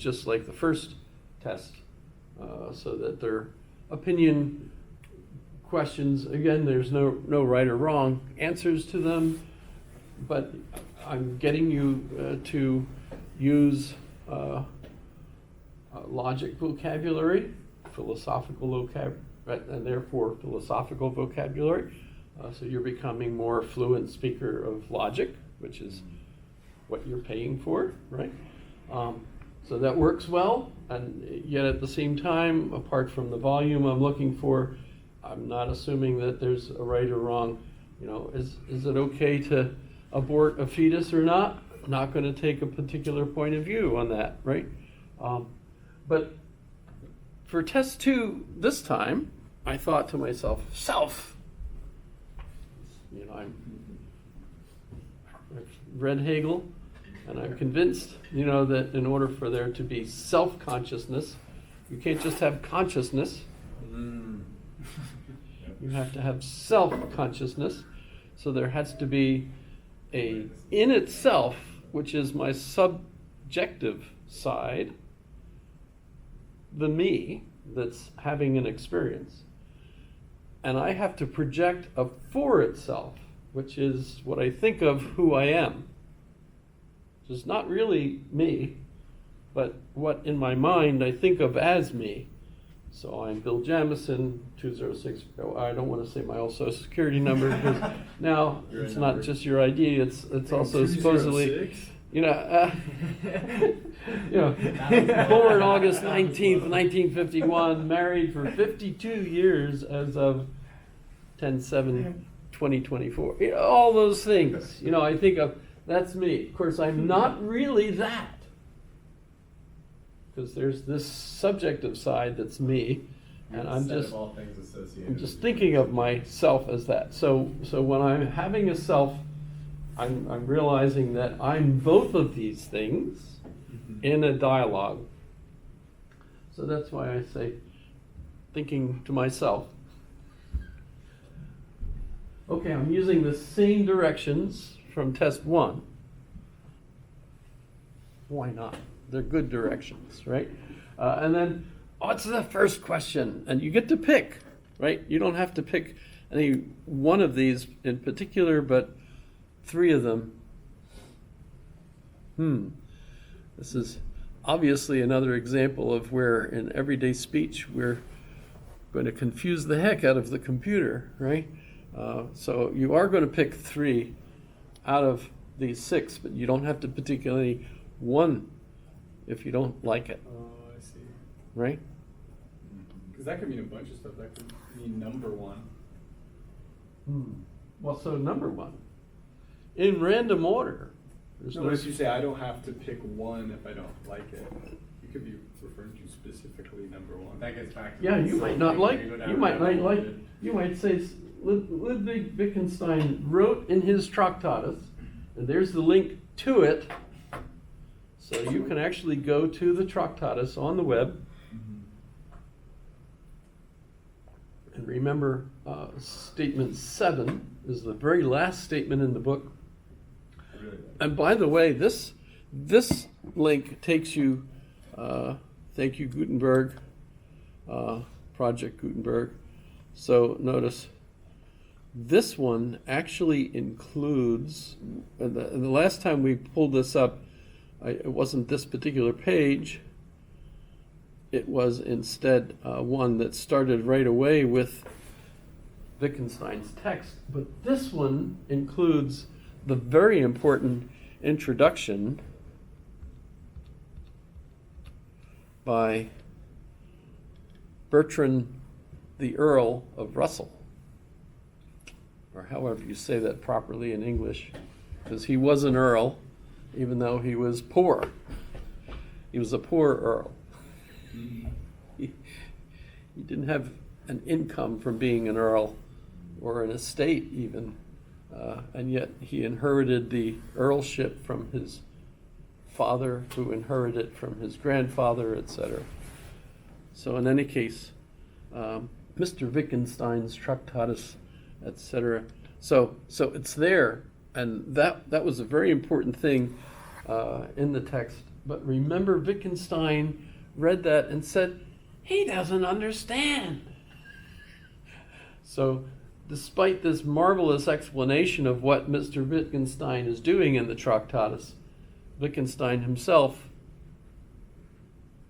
just like the first test, so that they're opinion questions. Again, there's no right or wrong answers to them, but I'm getting you to use logic vocabulary, philosophical vocabulary, and therefore philosophical vocabulary. So you're becoming more fluent speaker of logic, which is what you're paying for, right? So that works well, and yet at the same time, apart from the volume I'm looking for, I'm not assuming that there's a right or wrong. You know, is it okay to abort a fetus or not? I'm not going to take a particular point of view on that, right? But for test 2 this time, I thought to myself, self. You know, I've read Hegel, and I'm convinced, you know, that in order for there to be self-consciousness, you can't just have consciousness. You have to have self-consciousness. So there has to be a in itself, which is my subjective side, the me that's having an experience. And I have to project a for itself, which is what I think of who I am. Which is not really me, but what in my mind I think of as me. So I'm Bill Jamison, 206. I don't want to say my old Social Security number because now it's not just your ID. It's also supposedly, you know, born August 19th, 1951, married for 52 years as of 10/7/2024. You know, all those things. You know, I think of that's me. Of course, I'm not really that. Because there's this subjective side that's me, and I'm just thinking of myself as that. So when I'm having a self, I'm realizing that I'm both of these things in a dialogue. So that's why I say thinking to myself. Okay, I'm using the same directions from test 1. Why not? They're good directions, right? And then, what's the first question? And you get to pick, right? You don't have to pick any one of these in particular, but 3 of them. This is obviously another example of where in everyday speech we're going to confuse the heck out of the computer, right? So you are going to pick 3 out of these 6, but you don't have to particularly one if you don't like it. Oh, I see. Right? Because that could mean a bunch of stuff. That could mean number 1. Well, so number 1. In random order. No, but if you say I don't have to pick 1 if I don't like it, you could be referring to specifically number 1. That gets back to Yeah, you might not like, you might not like, it. you might say Ludwig Wittgenstein wrote in his Tractatus, and there's the link to it. So you can actually go to the Tractatus on the web. And remember, statement 7 is the very last statement in the book. And by the way, this link takes you, thank you Gutenberg, Project Gutenberg. So notice, this one actually includes, and the last time we pulled this up, it wasn't this particular page. It was instead one that started right away with Wittgenstein's text. But this one includes the very important introduction by Bertrand the Earl of Russell, or however you say that properly in English, because he was an earl, even though he was poor. He was a poor earl. He didn't have an income from being an earl or an estate even, and yet he inherited the earlship from his father, who inherited it from his grandfather, etc. So in any case, Mr. Wittgenstein's Tractatus, etc. So it's there, and that was a very important thing in the text But remember, Wittgenstein read that and said, he doesn't understand. So despite this marvelous explanation of what Mr. Wittgenstein is doing in the Tractatus, Wittgenstein himself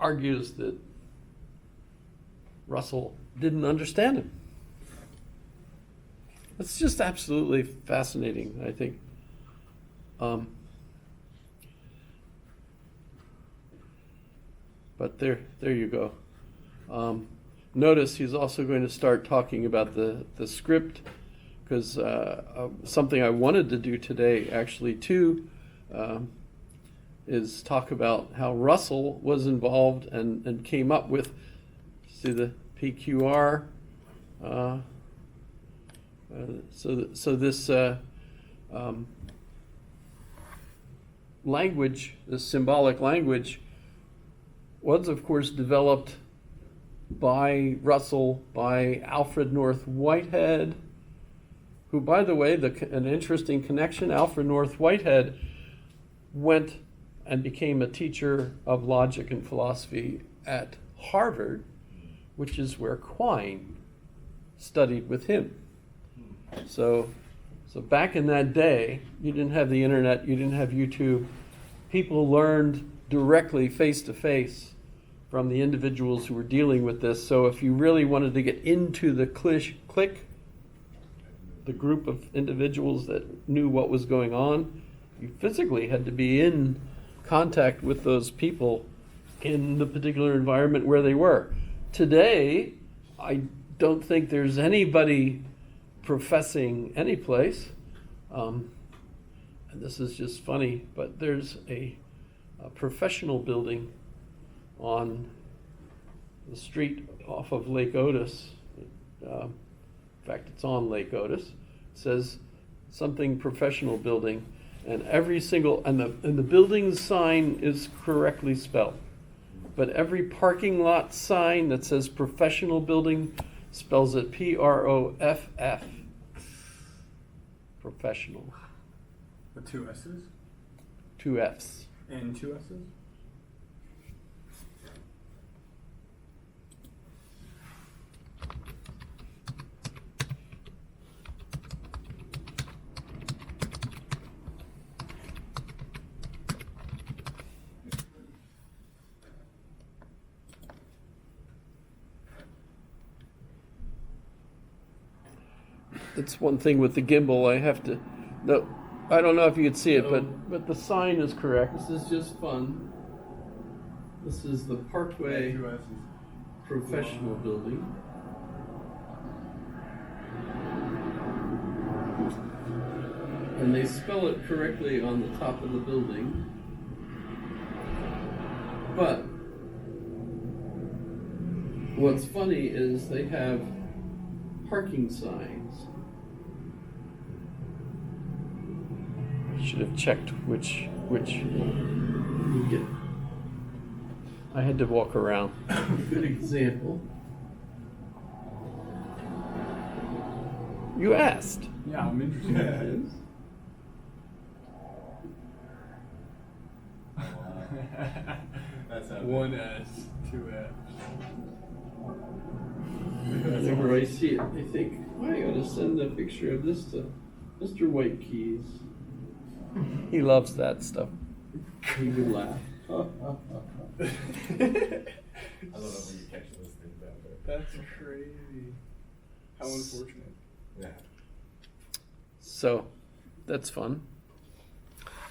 argues that Russell didn't understand him. It's just absolutely fascinating, I think. But there you go. Notice he's also going to start talking about the script, because something I wanted to do today, actually, too, is talk about how Russell was involved and came up with, see the PQR. So this language, this symbolic language, was of course developed by Russell, by Alfred North Whitehead, who, by the way, an interesting connection, Alfred North Whitehead went and became a teacher of logic and philosophy at Harvard, which is where Quine studied with him. So back in that day, you didn't have the internet, you didn't have YouTube. People learned directly, face to face, from the individuals who were dealing with this. So if you really wanted to get into the clique, the group of individuals that knew what was going on, you physically had to be in contact with those people in the particular environment where they were. Today, I don't think there's anybody professing any place, and this is just funny, but there's a professional building on the street off of Lake Otis. In fact, it's on Lake Otis. It says something professional building, and every single, and the building sign is correctly spelled, but every parking lot sign that says professional building spells it PROFF. Professional. With two S's? 2 F's. And two S's? It's one thing with the gimbal. I have to. No, I don't know if you could see it, but the sign is correct. This is just fun. This is the Parkway Two S's. Professional Building. And they spell it correctly on the top of the building. But what's funny is they have parking signs. Should have checked which you get. I had to walk around. Good example. You asked. Yeah, I'm interested. That's how One S, two F's. Whenever I see it, I think, I gotta send a picture of this to Mr. White Keys. He loves that stuff. He would laugh. I love it when you catch those things out there. That's crazy. How unfortunate. Yeah. So, that's fun.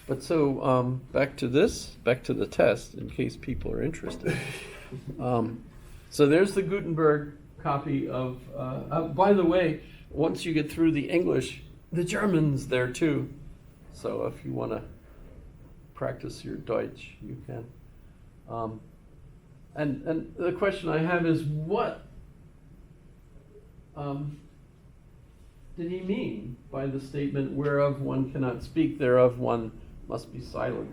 But so, back to the test, in case people are interested. So there's the Gutenberg copy of, by the way, once you get through the English, the German's there too. So if you want to practice your Deutsch, you can. And the question I have is, what did he mean by the statement, whereof one cannot speak, thereof one must be silent?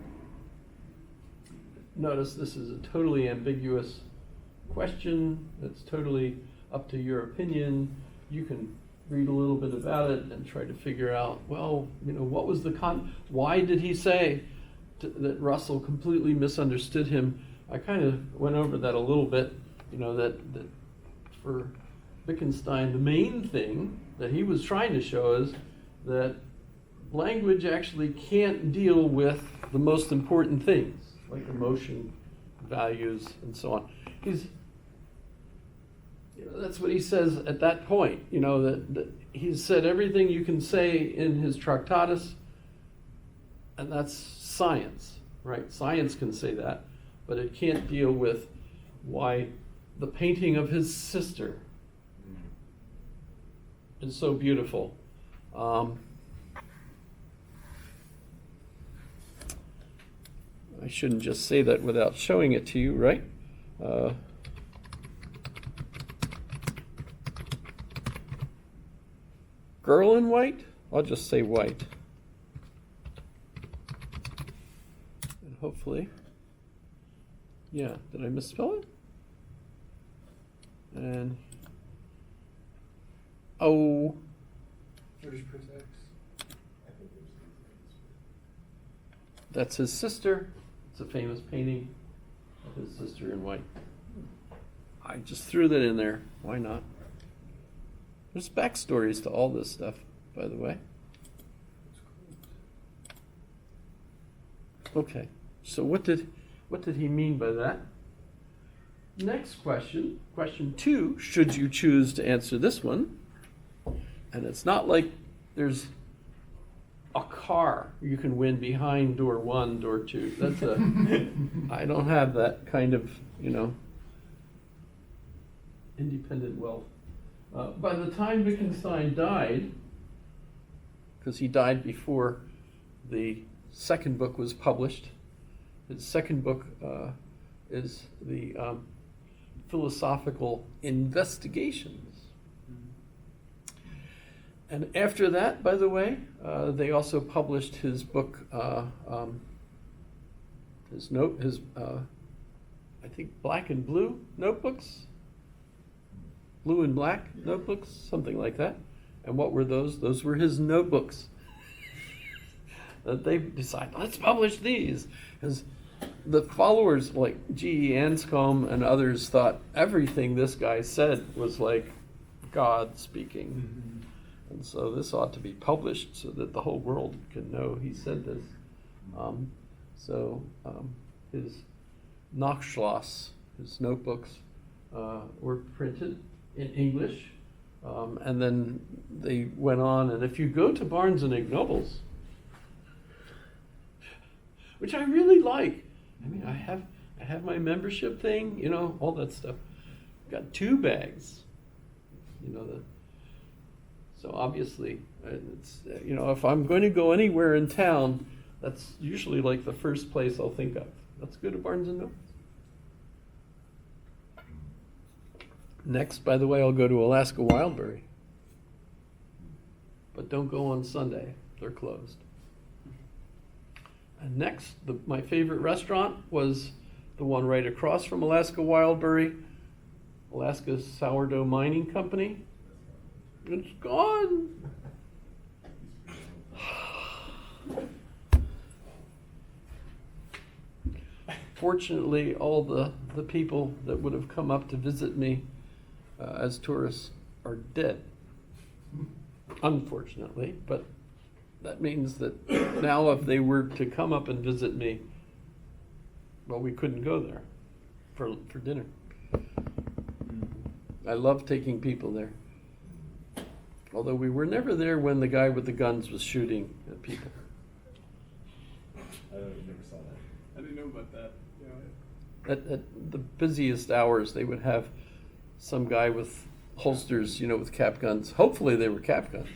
Notice this is a totally ambiguous question. It's totally up to your opinion. You can read a little bit about it and try to figure out, well, what was the why did he say that Russell completely misunderstood him. I kind of went over that a little bit, that for Wittgenstein, the main thing that he was trying to show is that language actually can't deal with the most important things, like emotion, values, and so on. That's what he says at that point, that he said everything you can say in his Tractatus, and that's science, right? Science can say that, but it can't deal with why the painting of his sister is so beautiful. I shouldn't just say that without showing it to you, right? Girl in white? I'll just say white. And hopefully, yeah, did I misspell it? And, oh, British press X. that's his sister. It's a famous painting of his sister in white. I just threw that in there. Why not? There's backstories to all this stuff, by the way. Okay, so what did he mean by that? Next question, question 2, should you choose to answer this one, and it's not like there's a car you can win behind door 1, door 2. That's I don't have that kind of, independent wealth. By the time Wittgenstein died, because he died before the second book was published, his second book is the Philosophical Investigations. And after that, by the way, they also published his book, I think Black and Blue Notebooks, Blue and Black Notebooks, something like that. And what were those? Those were his notebooks. That they decided, let's publish these. Because the followers like G.E. Anscombe and others thought everything this guy said was like God speaking. Mm-hmm. And so this ought to be published so that the whole world can know he said this. His Nachschloss, his notebooks, were printed in English, and then they went on. And if you go to Barnes and Nobles, which I really like, I mean, I have my membership thing, all that stuff. Got 2 bags, so obviously, it's if I'm going to go anywhere in town, that's usually like the first place I'll think of. Let's go to Barnes and Nobles. Next, by the way, I'll go to Alaska Wildberry. But don't go on Sunday. They're closed. And next, my favorite restaurant was the one right across from Alaska Wildberry, Alaska Sourdough Mining Company. It's gone. Fortunately, all the people that would have come up to visit me as tourists are dead, unfortunately, but that means that now if they were to come up and visit me, well, we couldn't go there for dinner. I love taking people there, although we were never there when the guy with the guns was shooting at people. I never saw that. I didn't know about that. At the busiest hours, they would have some guy with holsters, with cap guns. Hopefully they were cap guns.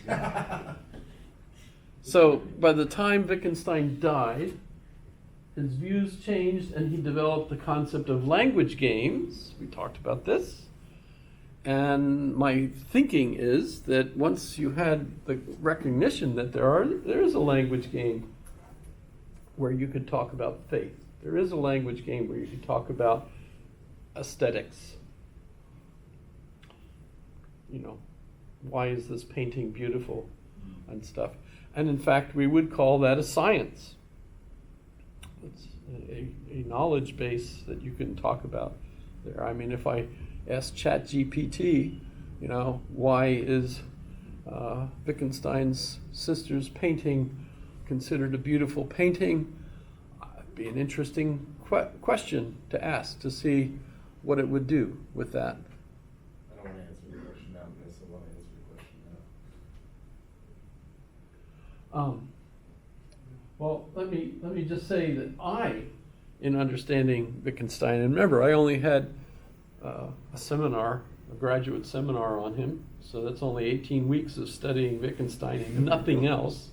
So by the time Wittgenstein died, his views changed and he developed the concept of language games. We talked about this. And my thinking is that once you had the recognition that there is a language game where you could talk about faith. There is a language game where you could talk about aesthetics. Why is this painting beautiful and stuff. And in fact, we would call that a science. it's a knowledge base that you can talk about there. I mean, if I ask ChatGPT, you know, why is Wittgenstein's sister's painting considered a beautiful painting? It'd be an interesting question to ask to see what it would do with that. I don't want to answer your question now because I want to answer your question now. Well, let me just say that in understanding Wittgenstein, and remember, I only had a seminar, a graduate seminar on him, so that's only 18 weeks of studying Wittgenstein and nothing else.